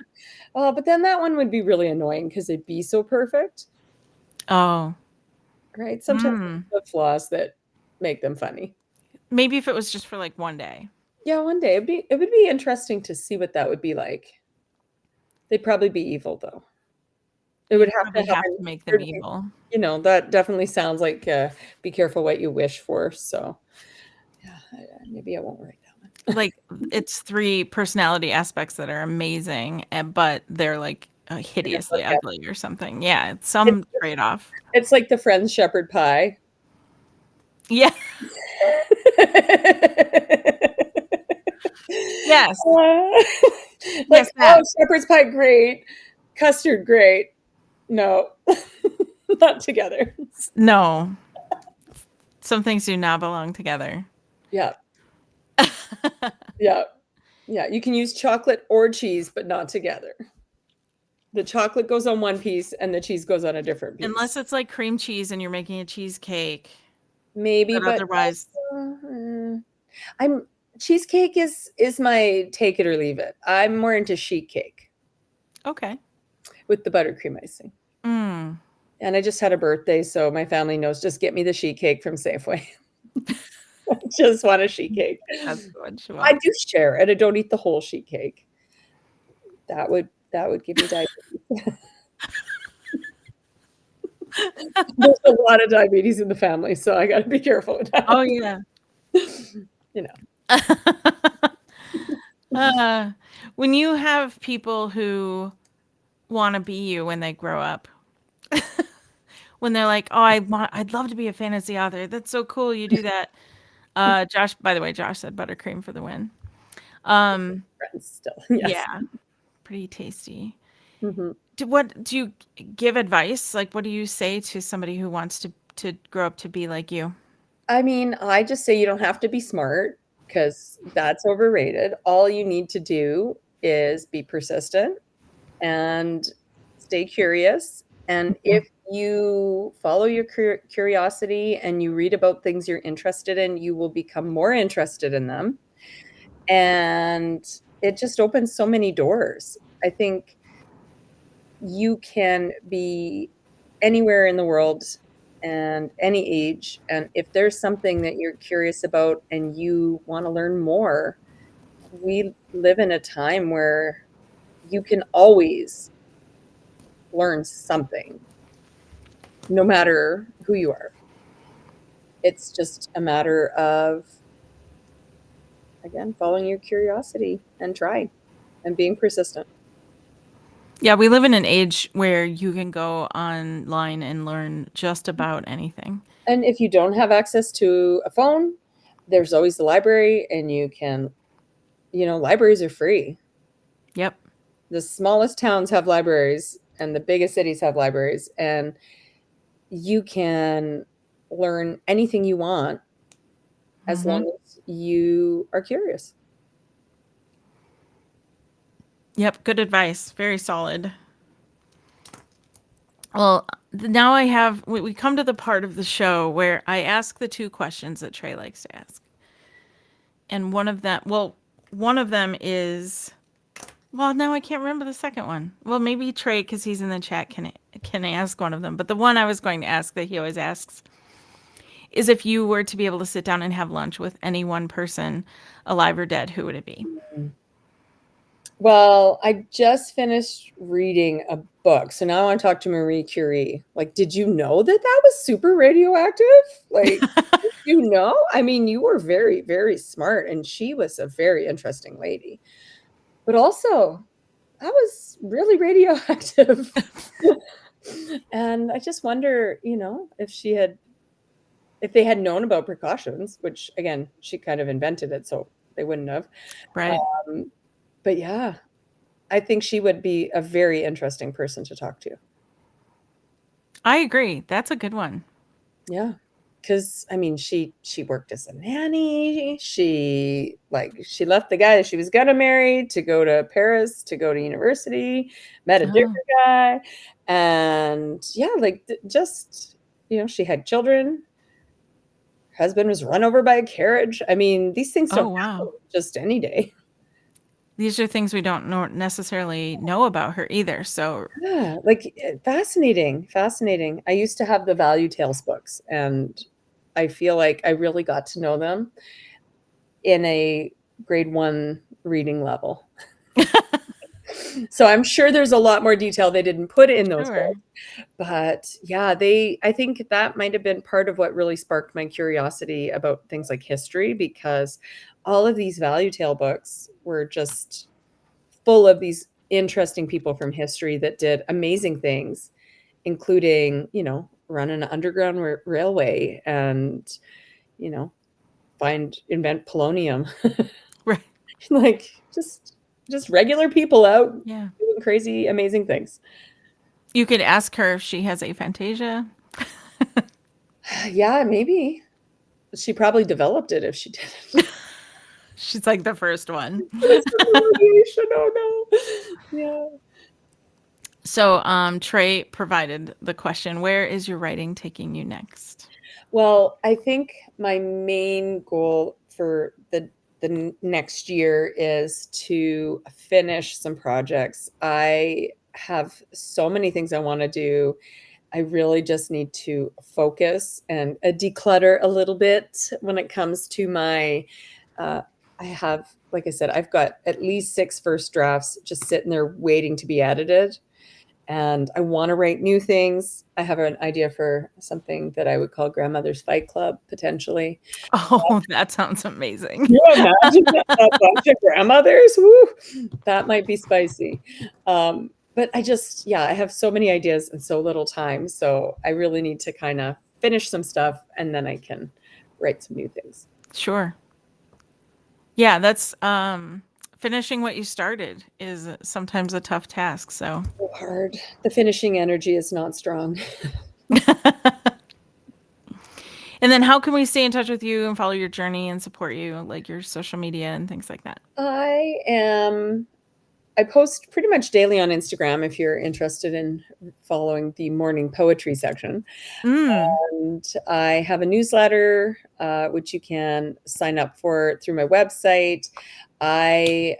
But then that one would be really annoying because it'd be so perfect, Oh. right? Sometimes the flaws that make them funny. Maybe if it was just for like one day. Yeah, one day it would be interesting to see what that would be like. They'd probably be evil though. It would have to Probably have happen. to make them evil. You know, that definitely sounds like be careful what you wish for. So yeah, maybe I won't write that one. Like it's 3 personality aspects that are amazing, but they're like hideously ugly or something. Yeah, it's some trade-off. It's like the Friends shepherd pie. Yeah. Yes. Like, oh, shepherd's pie, great. Custard, great. No, not together. No. Some things do not belong together. Yeah. Yeah. Yeah. You can use chocolate or cheese, but not together. The chocolate goes on one piece and the cheese goes on a different piece. Unless it's like cream cheese and you're making a cheesecake. Maybe, but otherwise cheesecake is my take it or leave it. I'm more into sheet cake. Okay. With the buttercream icing. Mm. And I just had a birthday, so my family knows, just get me the sheet cake from Safeway. I just want a sheet cake. That's good. I do share, and I don't eat the whole sheet cake. That would give me diabetes. There's a lot of diabetes in the family, so I got to be careful with that. Oh yeah. You know. When you have people who want to be you when they grow up, when they're like, "Oh, I'd love to be a fantasy author. That's so cool. You do that." Josh, by the way, Josh said buttercream for the win. Friends still. Yes. Yeah, pretty tasty. Mm-hmm. Do you give advice? Like, what do you say to somebody who wants to grow up to be like you? I mean, I just say you don't have to be smart because that's overrated. All you need to do is be persistent and stay curious. And if you follow your curiosity and you read about things you're interested in, you will become more interested in them. And it just opens so many doors. I think you can be anywhere in the world and any age. And if there's something that you're curious about and you want to learn more, we live in a time where you can always learn something, no matter who you are. It's just a matter of, again, following your curiosity and trying and being persistent. Yeah, we live in an age where you can go online and learn just about anything. And if you don't have access to a phone, there's always the library, and you can, libraries are free. Yep. The smallest towns have libraries and the biggest cities have libraries, and you can learn anything you want as long as you are curious. Yep, good advice. Very solid. Well, now we come to the part of the show where I ask the 2 questions that Trey likes to ask. And one of them is, well, now I can't remember the second one. Well, maybe Trey, because he's in the chat, can ask one of them. But the one I was going to ask that he always asks is, if you were to be able to sit down and have lunch with any one person, alive or dead, who would it be? Well, I just finished reading a book, so now I want to talk to Marie Curie. Like, did you know that was super radioactive? Like, did you know? I mean, you were very, very smart, and she was a very interesting lady. But also, that was really radioactive And I just wonder, if they had known about precautions, which again, she kind of invented it, so they wouldn't have. Right. Um, but yeah, I think she would be a very interesting person to talk to. I agree. That's a good one. Yeah. Because I mean, she worked as a nanny. She left the guy that she was gonna marry to go to Paris to go to university, met a Oh. different guy, and yeah, just she had children. Her husband was run over by a carriage. I mean, these things Oh, don't wow. happen just any day. These are things we don't necessarily know about her either. So, Yeah, fascinating, fascinating. I used to have the Value Tales books, and I feel like I really got to know them in a grade one reading level. So I'm sure there's a lot more detail they didn't put in those sure. books. But yeah, I think that might have been part of what really sparked my curiosity about things like history, because all of these Value Tale books were just full of these interesting people from history that did amazing things, including, run an underground railway and, you know, invent polonium. Right. Like just regular people out Yeah. doing crazy, amazing things. You could ask her if she has aphantasia. Yeah, maybe. She probably developed it if she didn't. She's like the first one. Because of the radiation, oh no. Yeah. So, Trey provided the question, where is your writing taking you next? Well, I think my main goal for the next year is to finish some projects. I have so many things I want to do. I really just need to focus and declutter a little bit when it comes to my. Uh, I have, like I said, I've got at least 6 first drafts just sitting there waiting to be edited, and I want to write new things. I have an idea for something that I would call Grandmother's Fight Club, potentially. Oh, that sounds amazing. Can you imagine a bunch of grandmothers? Woo, that might be spicy. But yeah, I have so many ideas and so little time. So I really need to kind of finish some stuff, and then I can write some new things. Sure. Yeah, that's finishing what you started is sometimes a tough task, so. So hard. The finishing energy is not strong. And then how can we stay in touch with you and follow your journey and support you, like your social media and things like that? I am I post pretty much daily on Instagram if you're interested in following the morning poetry section. Mm. And I have a newsletter, which you can sign up for through my website. I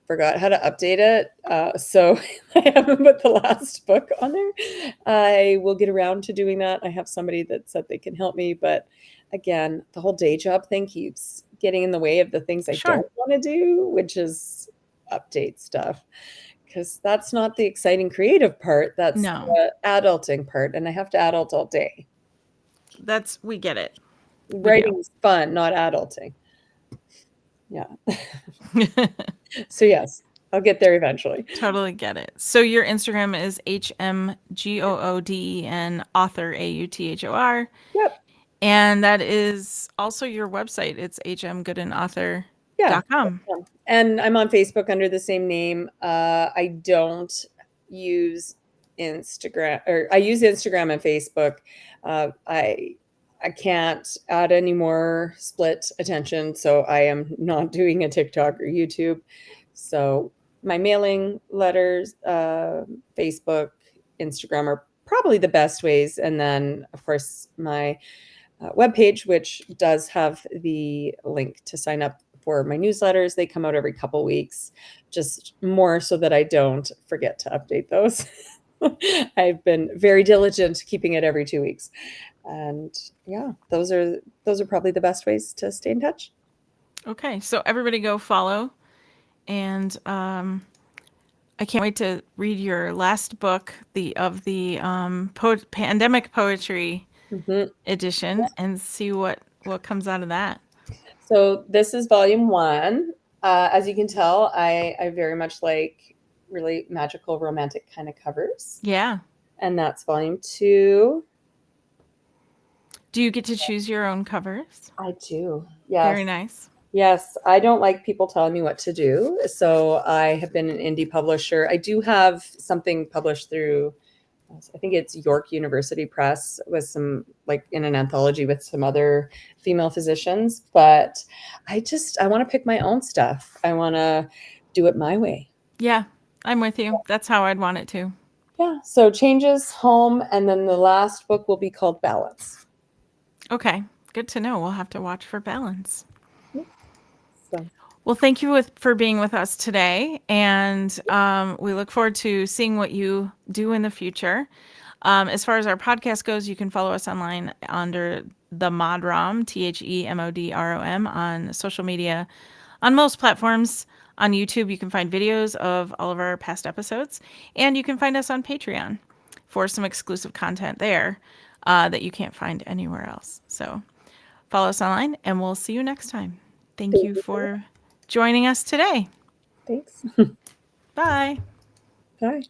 forgot how to update it. So I haven't put the last book on there. I will get around to doing that. I have somebody that said they can help me. But again, the whole day job thing keeps getting in the way of the things I Sure. don't want to do, which is update stuff, because that's not the exciting creative part. That's No. the adulting part, and I have to adult all day. We get it. We do. Writing is fun, not adulting. Yeah. So yes, I'll get there eventually. Totally get it. So your Instagram is HMGOODEN author AUTHOR. Yep. And that is also your website. It's Yeah. hmgoodenauthor.com. And I'm on Facebook under the same name. I don't use Instagram, or I use Instagram and Facebook. I can't add any more split attention, so I am not doing a TikTok or YouTube. So my mailing letters, Facebook, Instagram are probably the best ways, and then of course my webpage, which does have the link to sign up for my newsletters. They come out every couple weeks, just more so that I don't forget to update those. I've been very diligent keeping it every 2 weeks. And yeah, those are probably the best ways to stay in touch. Okay. So everybody go follow. And I can't wait to read your last book, the pandemic poetry Mhm. edition, and see what comes out of that. So this is volume 1. As you can tell, I very much like really magical, romantic kind of covers. Yeah. and that's volume 2. Do you get to choose your own covers? I do. Very Yes. nice. Yes, I don't like people telling me what to do. So I have been an indie publisher. I do have something published through, I think it's York University Press, with some, like, in an anthology with some other female physicians. But I want to pick my own stuff. I want to do it my way. Yeah, I'm with you. That's how I'd want it too. Yeah. So Changes, Home, and then the last book will be called Balance. Okay, good to know. We'll have to watch for balance. So Well, thank you for being with us today, and we look forward to seeing what you do in the future. As far as our podcast goes, you can follow us online under the Modrom, TheModrom, on social media, on most platforms. On YouTube, you can find videos of all of our past episodes, and you can find us on Patreon for some exclusive content there that you can't find anywhere else. So follow us online, and we'll see you next time. Thank thank you you so much. for joining us today. Thanks. Bye. Bye.